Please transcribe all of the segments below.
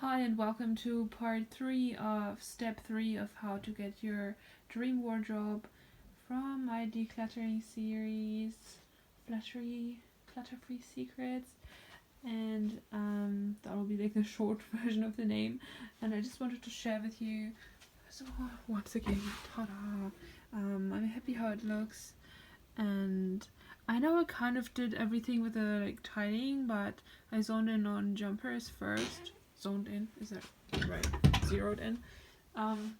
Hi and welcome to part 3 of step 3 of how to get your dream wardrobe from my decluttering series, Fluttery, Clutter-free Secrets, and that will be like the short version of the name. And I just wanted to share with you. So once again, ta-da! I'm happy how it looks, and I know I kind of did everything with the like tidying, but I zoned in on jumpers first. Zoned in, is that right? Zeroed in. Um,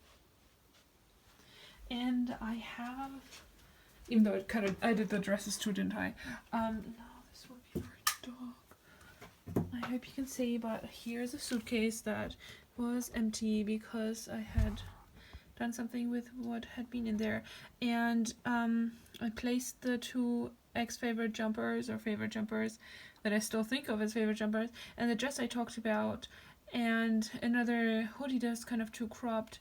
and I have, even though I did the dresses too, didn't I? No, this would be very dark. I hope you can see, but here's a suitcase that was empty because I had done something with what had been in there, and I placed the two favorite jumpers or favorite jumpers that I still think of as favorite jumpers, and the dress I talked about, and another hoodie that's kind of too cropped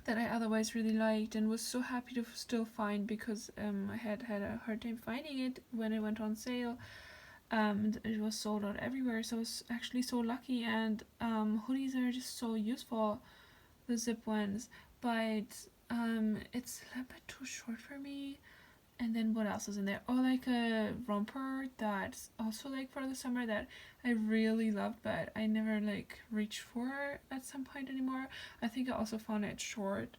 that I otherwise really liked and was so happy to still find because I had a hard time finding it when it went on sale. It was sold out everywhere, so I was actually so lucky, and hoodies are just so useful, the zip ones, but it's a little bit too short for me. And then what else is in there? Oh, like a romper that's also like for the summer that I really loved, but I never like reached for at some point anymore. I think I also found it short.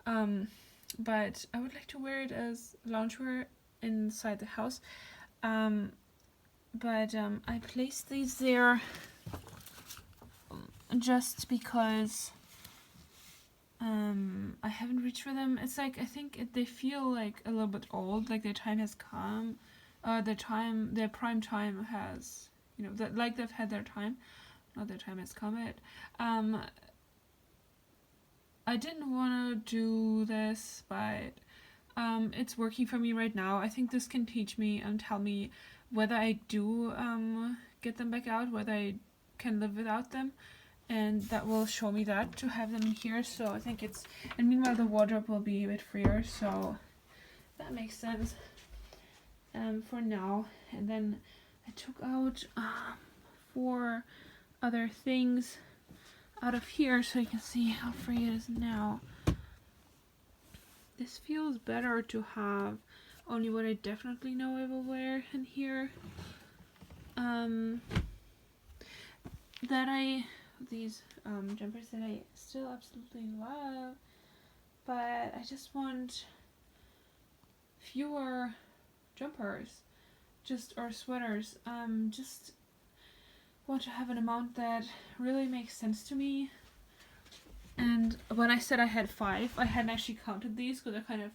But I would like to wear it as loungewear inside the house. But I placed these there just because I haven't reached for them. It's like I think they feel like a little bit old, like their time has come. Their prime time has, that like they've had their time, not their time has come yet. I didn't want to do this, but it's working for me right now. I think this can teach me and tell me whether I do get them back out, whether I can live without them, and that will show me that to have them here. So I think it's, and meanwhile the wardrobe will be a bit freer, so that makes sense for now. And then I took out 4 other things out of here so you can see how free it is now. This feels better to have only what I definitely know I will wear in here. These jumpers that I still absolutely love, but I just want fewer jumpers, or sweaters. Just want to have an amount that really makes sense to me. And when I said I had 5, I hadn't actually counted these because I kind of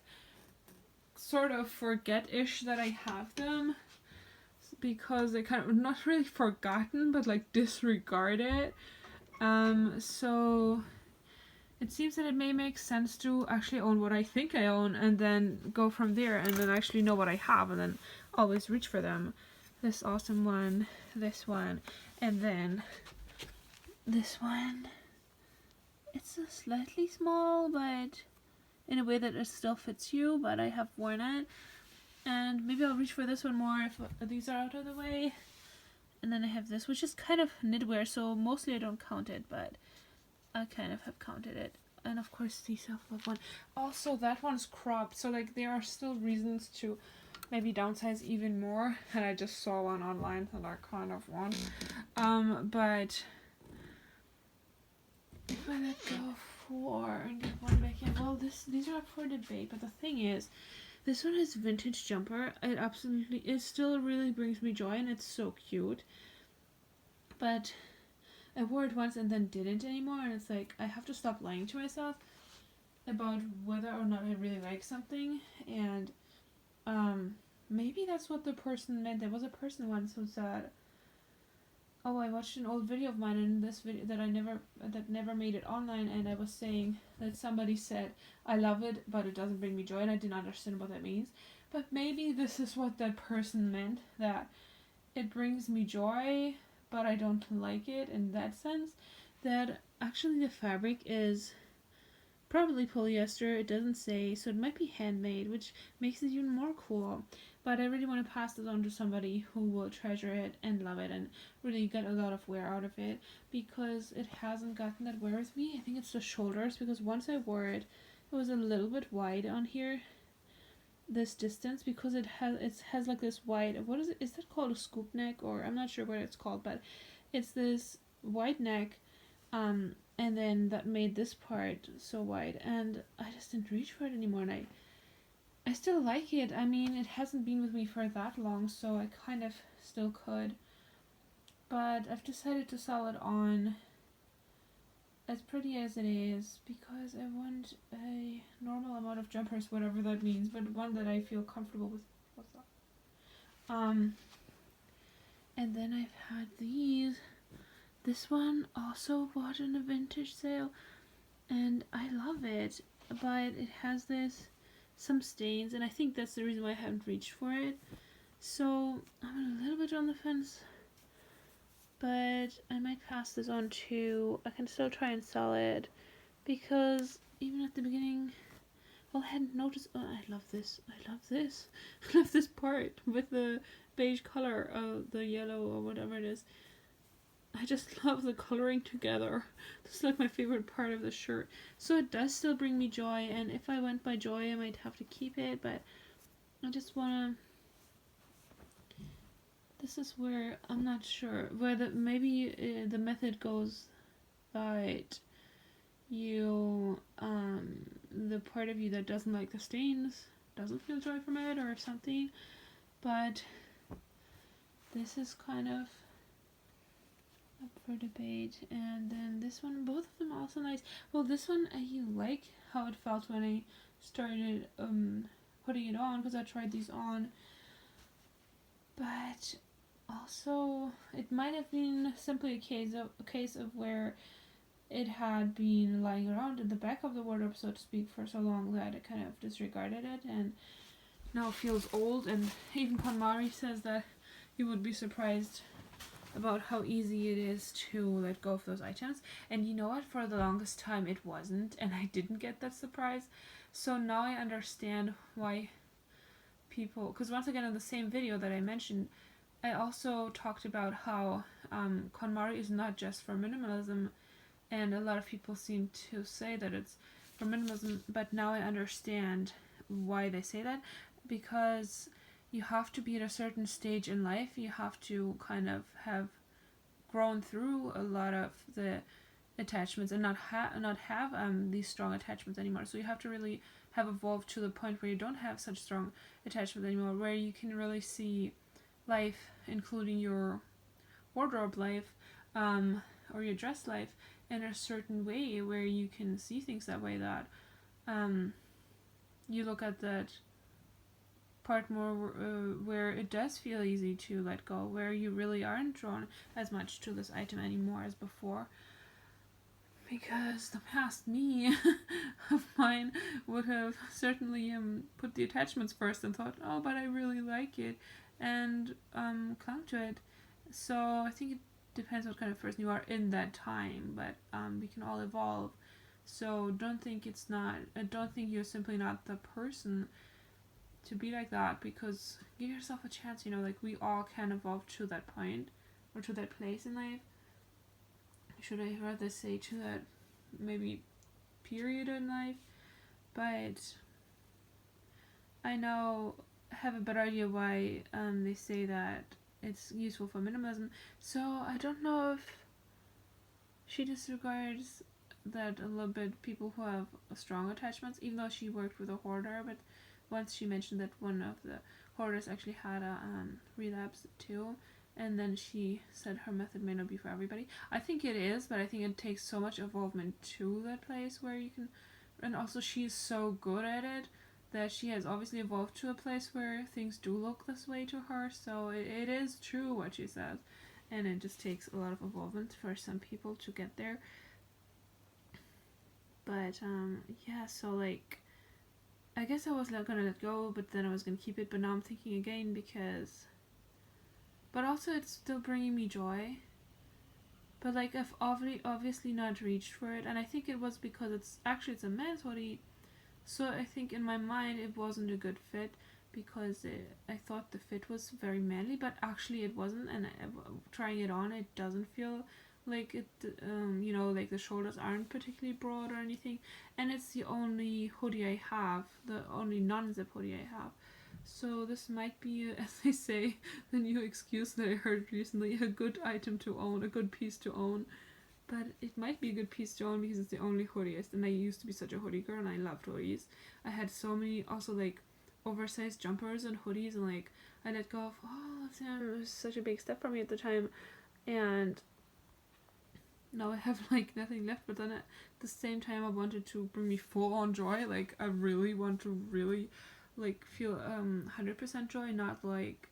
sort of forget-ish that I have them, because I kind of not really forgotten but like disregard it. So it seems that it may make sense to actually own what I think I own and then go from there and then actually know what I have and then always reach for them. This awesome one, this one, and then this one. It's a slightly small, but in a way that it still fits you, but I have worn it. And maybe I'll reach for this one more if these are out of the way. And then I have this, which is kind of knitwear, so mostly I don't count it, but I kind of have counted it. And of course the self-love one. Also, that one's cropped, so like there are still reasons to maybe downsize even more. And I just saw one online that I kind of want. But if I let go of 4 and get one back in, well, these are up for debate. But the thing is, this one is vintage jumper. It still really brings me joy, and it's so cute. But I wore it once and then didn't anymore, and it's like I have to stop lying to myself about whether or not I really like something. And maybe that's what the person meant. There was a person once who said, "Oh, I watched an old video of mine, and this video that never made it online, and I was saying that somebody said I love it, but it doesn't bring me joy," and I didn't understand what that means. But maybe this is what that person meant, that it brings me joy, but I don't like it in that sense. That actually the fabric is probably polyester, it doesn't say, so it might be handmade, which makes it even more cool. But I really want to pass this on to somebody who will treasure it and love it and really get a lot of wear out of it, because it hasn't gotten that wear with me. I think it's the shoulders, because once I wore it, it was a little bit wide on here, this distance, because it has like this wide, what is that called, a scoop neck, or I'm not sure what it's called, but it's this wide neck, and then that made this part so wide, and I just didn't reach for it anymore, and I still like it. I mean, it hasn't been with me for that long, so I kind of still could, but I've decided to sell it on as pretty as it is, because I want a normal amount of jumpers, whatever that means, but one that I feel comfortable with. What's that? And then I've had these. This one also bought in a vintage sale, and I love it, but it has some stains, and I think that's the reason why I haven't reached for it. So I'm a little bit on the fence, but I might pass this on too. I can still try and sell it, because even at the beginning, well, I hadn't noticed. Oh, I love this. I love this. I love this part with the beige color of the yellow or whatever it is. I just love the coloring together. This is like my favorite part of the shirt. So it does still bring me joy, and if I went by joy, I might have to keep it, but I just wanna... This is where I'm not sure whether maybe the method goes that you, the part of you that doesn't like the stains doesn't feel joy from it or something, but this is kind of up for debate. And then this one, both of them are also nice. Well, this one I like how it felt when I started putting it on, because I tried these on, but also it might have been simply a case of where it had been lying around in the back of the wardrobe, so to speak, for so long that I kind of disregarded it, and now it feels old. And even KonMari says that you would be surprised about how easy it is to let go of those items. And you know what? For the longest time it wasn't, and I didn't get that surprise. So now I understand why people... Because once again, in the same video that I mentioned, I also talked about how KonMari is not just for minimalism, and a lot of people seem to say that it's for minimalism, but now I understand why they say that, because you have to be at a certain stage in life, you have to kind of have grown through a lot of the attachments and not have these strong attachments anymore. So you have to really have evolved to the point where you don't have such strong attachments anymore, where you can really see life, including your wardrobe life, or your dress life, in a certain way, where you can see things that way, that you look at that part more where it does feel easy to let go, where you really aren't drawn as much to this item anymore as before. Because the past me of mine would have certainly put the attachments first and thought, oh, but I really like it, and clung to it. So I think it depends what kind of person you are in that time, but we can all evolve. So don't think you're simply not the person to be like that, because give yourself a chance, like we all can evolve to that point or to that place in life. Should I rather say to that maybe period in life? But I know I have a better idea why they say that it's useful for minimalism. So I don't know if she disregards that a little bit, people who have strong attachments, even though she worked with a hoarder. But once she mentioned that one of the hoarders actually had a relapse too, and then she said her method may not be for everybody. I think it is, but I think it takes so much involvement to that place where you can, and also she's so good at it that she has obviously evolved to a place where things do look this way to her. So it is true what she says, and it just takes a lot of involvement for some people to get there. But yeah, so like, I guess I was not gonna let go, but then I was gonna keep it, but now I'm thinking again, because, but also it's still bringing me joy, but like I've obviously not reached for it, and I think it was because it's a men's hoodie, so I think in my mind it wasn't a good fit because I thought the fit was very manly, but actually it wasn't, and trying it on, it doesn't feel like it, like the shoulders aren't particularly broad or anything, and it's the only hoodie I have, the only non-zip hoodie I have. So this might be, as they say, the new excuse that I heard recently, a good item to own, a good piece to own. But it might be a good piece to own because it's the only hoodie. And I used to be such a hoodie girl, and I loved hoodies. I had so many also like oversized jumpers and hoodies, and like I let go of all of them. It was such a big step for me at the time, and now I have like nothing left. But then at the same time, I wanted to bring me full on joy. Like I really want to really like feel 100% joy, not like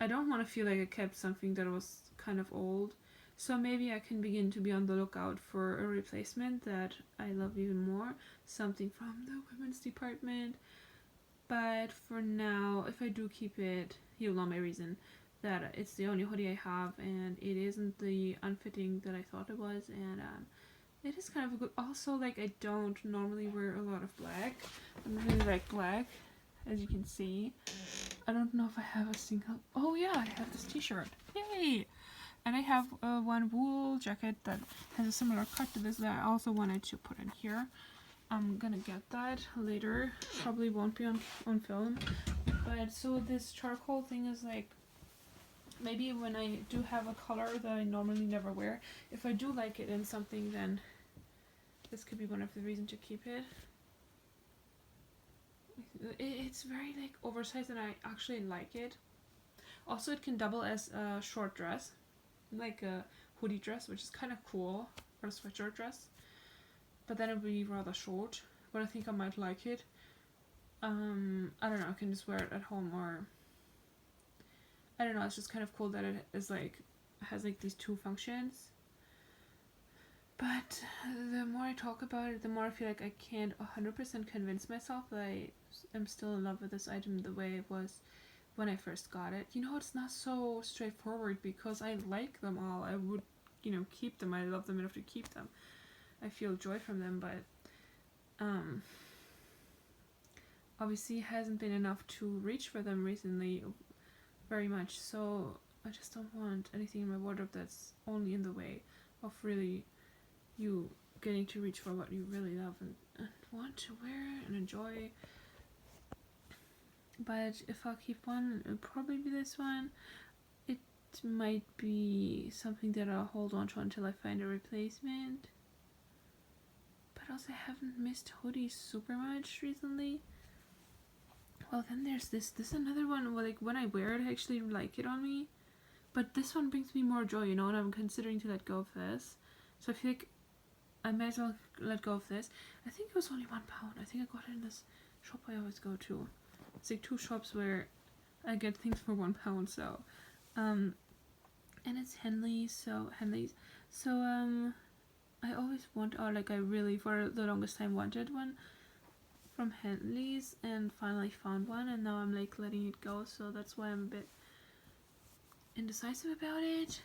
I don't want to feel like I kept something that was kind of old. So maybe I can begin to be on the lookout for a replacement that I love even more, something from the women's department. But for now, if I do keep it, you'll know my reason, that it's the only hoodie I have, and it isn't the unfitting that I thought it was, and it is kind of a good. Also, like I don't normally wear a lot of black. I don't really like black, as you can see. I don't know if I have a single. Oh yeah, I have this T-shirt. Yay! And I have one wool jacket that has a similar cut to this that I also wanted to put in here. I'm gonna get that later. Probably won't be on film. But so this charcoal thing is like, maybe when I do have a color that I normally never wear, if I do like it in something, then this could be one of the reasons to keep it. It's very like oversized, and I actually like it. Also, it can double as a short dress, like a hoodie dress, which is kind of cool, or a sweatshirt dress. But then it would be rather short, but I think I might like it. I don't know, I can just wear it at home, or I don't know, it's just kind of cool that it is like, has like these two functions. But the more I talk about it, the more I feel like I can't 100% convince myself that I am still in love with this item the way it was when I first got it. You know, it's not so straightforward because I like them all. I would, keep them. I love them enough to keep them. I feel joy from them, but obviously it hasn't been enough to reach for them recently very much. So I just don't want anything in my wardrobe that's only in the way of really you getting to reach for what you really love and want to wear and enjoy. But if I'll keep one, it'll probably be this one. It might be something that I'll hold on to until I find a replacement. But also I haven't missed hoodies super much recently. Well, then there's this another one where, like, when I wear it, I actually like it on me. But this one brings me more joy, and I'm considering to let go of this. So I feel like I might as well let go of this. I think it was only £1. I think I got it in this shop I always go to. It's like 2 shops where I get things for £1. So, and it's Henley's. So I always want, or like I really for the longest time wanted one from Henley's, and finally found one, and now I'm like letting it go. So that's why I'm a bit indecisive about it.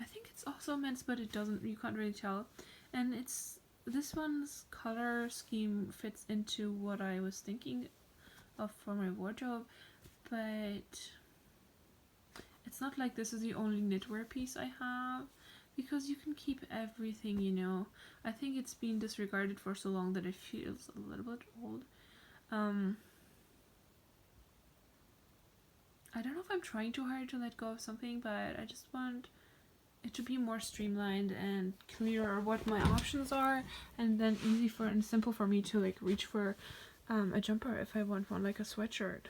I think it's also men's, but you can't really tell. And this one's color scheme fits into what I was thinking of for my wardrobe, but it's not like this is the only knitwear piece I have, because you can keep everything, I think it's been disregarded for so long that it feels a little bit old. I don't know if I'm trying too hard to let go of something, but I just want it to be more streamlined and clearer what my options are, and then easy and simple for me to like reach for a jumper if I want one, like a sweatshirt.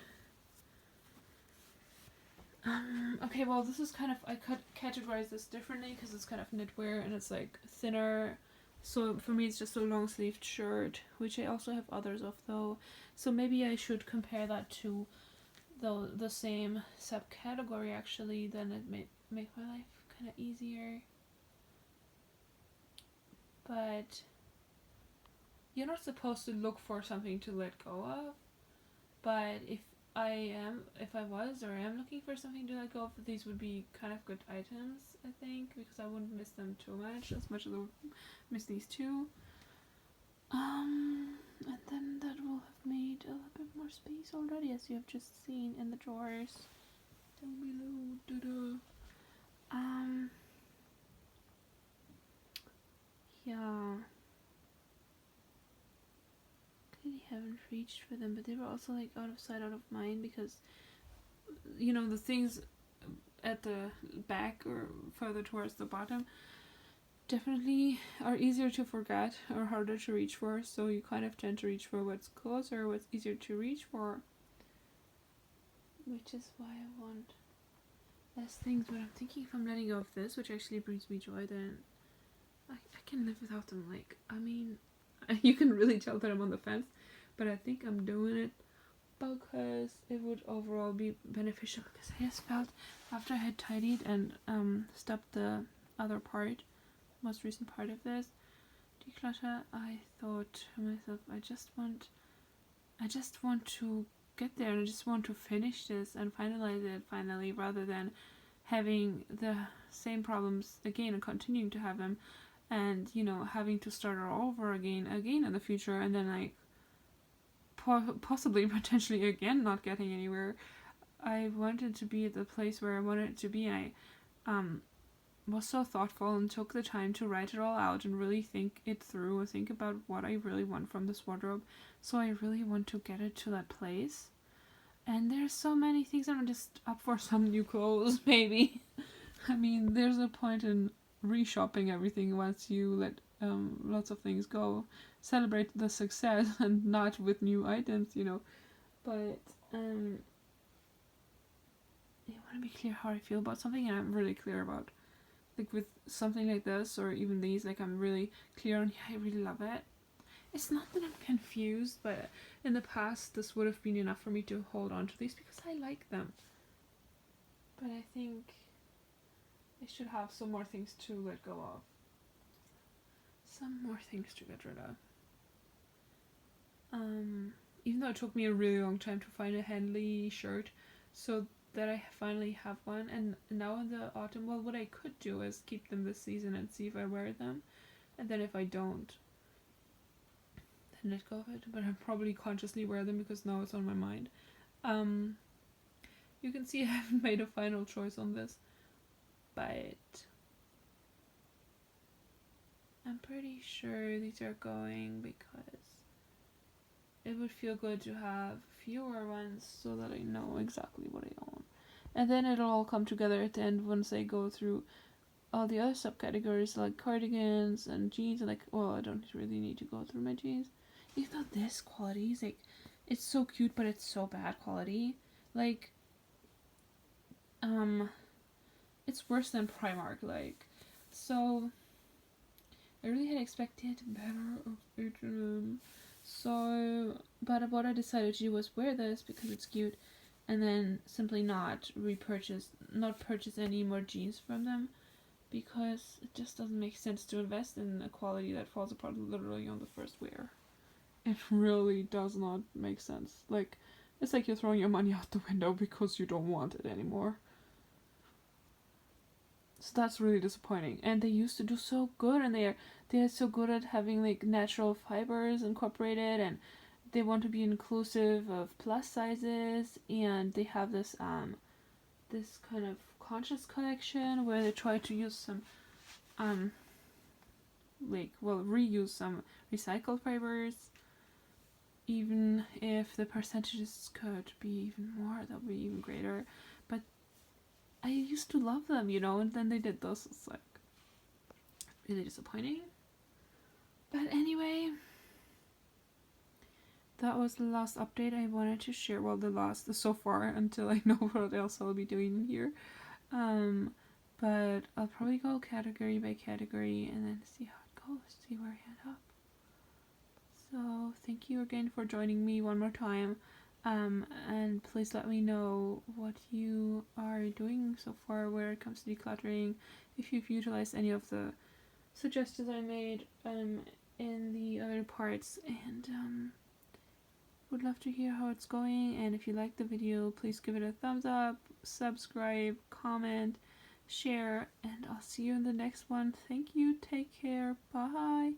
Okay, well, this is kind of, I could categorize this differently because it's kind of knitwear and it's like thinner. So for me it's just a long sleeved shirt, which I also have others of though. So maybe I should compare that to the same subcategory actually, then it may make my life kind of easier. But you're not supposed to look for something to let go of, but if if I was or am looking for something to let go of, these would be kind of good items, I think, because I wouldn't miss them too much as I would miss these two. And then that will have made a little bit more space already, as you have just seen in the drawers down below. Yeah. Clearly haven't reached for them, but they were also like out of sight, out of mind, because you know the things at the back or further towards the bottom definitely are easier to forget or harder to reach for, so you kind of tend to reach for what's closer, what's easier to reach for, which is why I want less things. But I'm thinking if I'm letting go of this, which actually brings me joy, then I can live without them. Like, I mean, you can really tell that I'm on the fence, but I think I'm doing it because it would overall be beneficial, because I just felt after I had tidied and stopped the other part, most recent part of this declutter, I thought to myself, I just want to get there, and I just want to finish this and finalize it finally, rather than having the same problems again and continuing to have them, and you know, having to start all over again in the future, and then like possibly potentially again not getting anywhere. I wanted to be at the place where I wanted it to be, and I was so thoughtful and took the time to write it all out and really think it through and think about what I really want from this wardrobe. So I really want to get it to that place. And there's so many things. I'm just up for some new clothes, maybe. I mean, there's a point in reshopping everything once you let lots of things go. Celebrate the success and not with new items, you know. But I want to be clear how I feel about something, and I'm really clear about, like with something like this or even these, like I'm really clear on, yeah, I really love it. It's not that I'm confused, but in the past this would have been enough for me to hold on to these because I like them. But I think I should have some more things to let go of. Some more things to get rid of. Even though it took me a really long time to find a Henley shirt, so that I finally have one, and now in the autumn, well, what I could do is keep them this season and see if I wear them, and then if I don't, then let go of it. But I'll probably consciously wear them because now it's on my mind. You can see I haven't made a final choice on this, but I'm pretty sure these are going because it would feel good to have fewer ones so that I know exactly what I own. And then it'll all come together at the end once I go through all the other subcategories like cardigans and jeans, and like, well, I don't really need to go through my jeans. Even though this quality is like, it's so cute, but it's so bad quality. Like, it's worse than Primark, like, so I really had expected better of H&M. So, but what I decided to do was wear this because it's cute, and then simply not purchase any more jeans from them, because it just doesn't make sense to invest in a quality that falls apart literally on the first wear. It really does not make sense. Like, it's like you're throwing your money out the window because you don't want it anymore. So that's really disappointing. And they used to do so good, and they are so good at having like natural fibers incorporated, and they want to be inclusive of plus sizes, and they have this this kind of conscious collection where they try to use some reuse some recycled fibers, even if the percentages could be even more, that would be even greater. But I used to love them, you know, and then they did this. It's like really disappointing. But anyway, that was the last update I wanted to share. Well, the last so far until I know what else I'll be doing here. But I'll probably go category by category and then see how it goes, see where I end up. So thank you again for joining me one more time. And please let me know what you are doing so far where it comes to decluttering, if you've utilized any of the suggestions I made in the other parts, and would love to hear how it's going, and if you like the video, please give it a thumbs up, subscribe, comment, share, and I'll see you in the next one. Thank you, take care, bye.